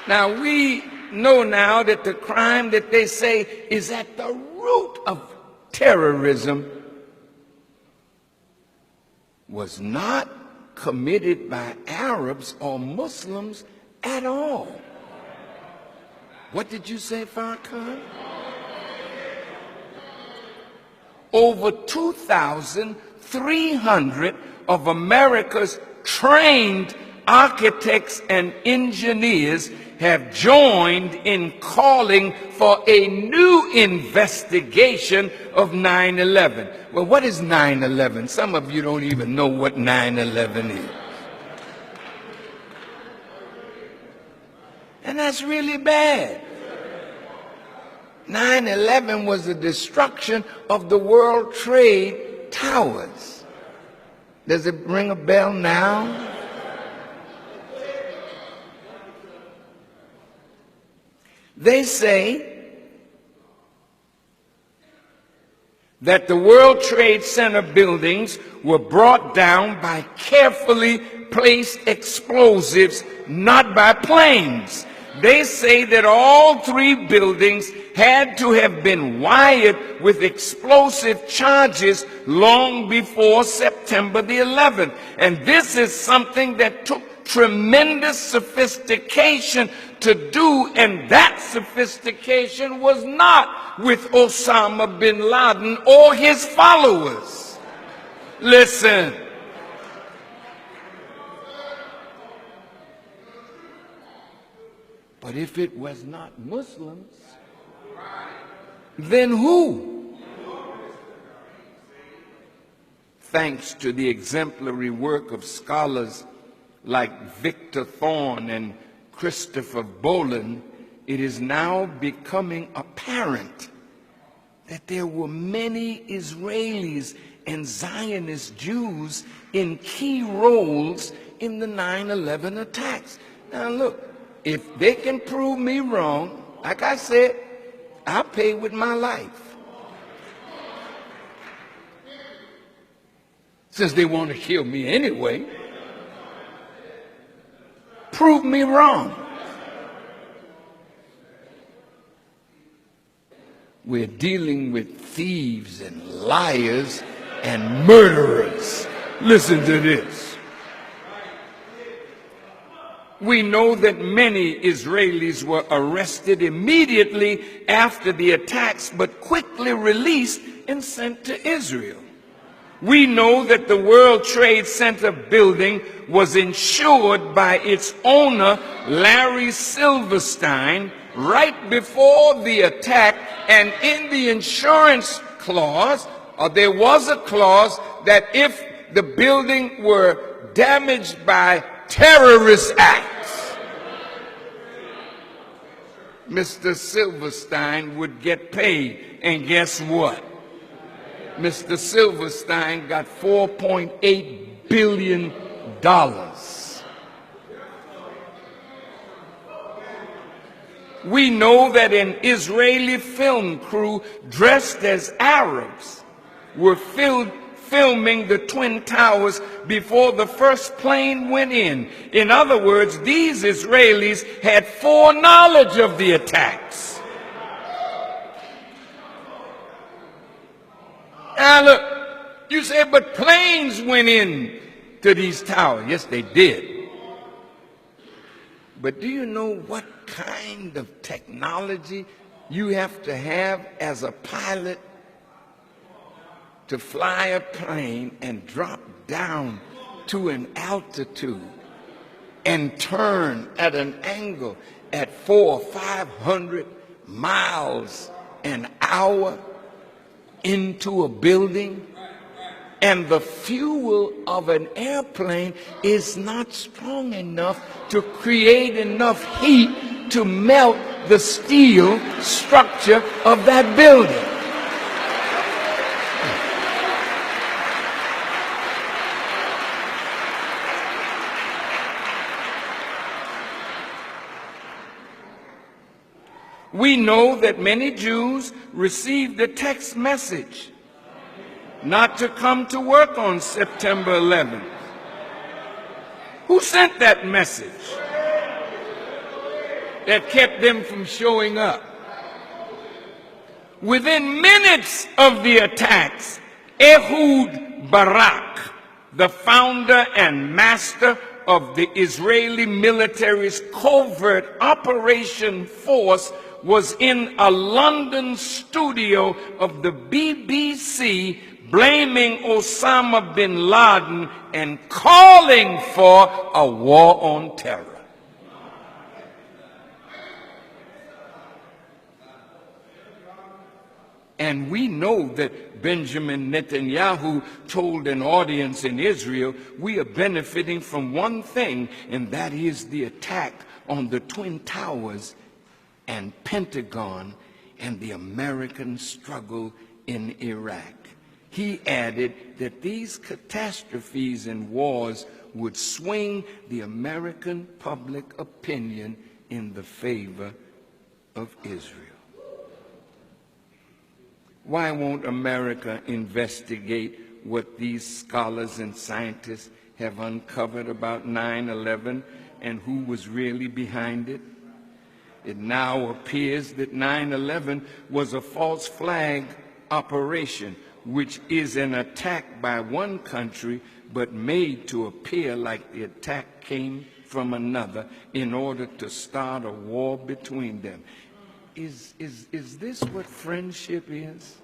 Now, we know now that the crime that they say is at the root of terrorism was not committed by Arabs or Muslims at all. What did you say, Farrakhan? Over 2,300 of America's trained architects and engineers have joined in calling for a new investigation of 9/11. Well, what is 9/11? Some of you don't even know what 9/11 is. And that's really bad. 9/11 was the destruction of the World Trade Towers. Does it ring a bell now? They say that the World Trade Center buildings were brought down by carefully placed explosives, not by planes. They say that all three buildings had to have been wired with explosive charges long before September the 11th. And this is something that took tremendous sophistication to do, and that sophistication was not with Osama bin Laden or his followers. Listen. But if it was not Muslims, then who? Thanks to the exemplary work of scholars like Victor Thorne and Christopher Boland, it is now becoming apparent that there were many Israelis and Zionist Jews in key roles in the 9/11 attacks. Now look, if they can prove me wrong, like I said, I'll pay with my life. Since they want to kill me anyway, prove me wrong. We're dealing with thieves and liars and murderers. Listen to this. We know that many Israelis were arrested immediately after the attacks, but quickly released and sent to Israel. We know that the World Trade Center building was insured by its owner, Larry Silverstein, right before the attack, and in the insurance clause, there was a clause that if the building were damaged by terrorist acts, Mr. Silverstein would get paid. And guess what? Mr. Silverstein got $4.8 billion. We know that an Israeli film crew dressed as Arabs were filming the Twin Towers before the first plane went in. In other words, these Israelis had foreknowledge of the attacks. Now look, you say, but planes went in to these towers. Yes, they did. But do you know what kind of technology you have to have as a pilot to fly a plane and drop down to an altitude and turn at an angle at 400 or 500 miles an hour into a building? And the fuel of an airplane is not strong enough to create enough heat to melt the steel structure of that building. We know that many Jews received a text message not to come to work on September 11th. Who sent that message? that kept them from showing up. Within minutes of the attacks, Ehud Barak, the founder and master of the Israeli military's covert operation force, was in a London studio of the BBC blaming Osama bin Laden and calling for a war on terror. And we know that Benjamin Netanyahu told an audience in Israel, we are benefiting from one thing, and that is the attack on the Twin Towers and Pentagon and the American struggle in Iraq. He added that these catastrophes and wars would swing the American public opinion in the favor of Israel. Why won't America investigate what these scholars and scientists have uncovered about 9/11 and who was really behind it? It now appears that 9/11 was a false flag operation, which is an attack by one country but made to appear like the attack came from another in order to start a war between them. Is this what friendship is?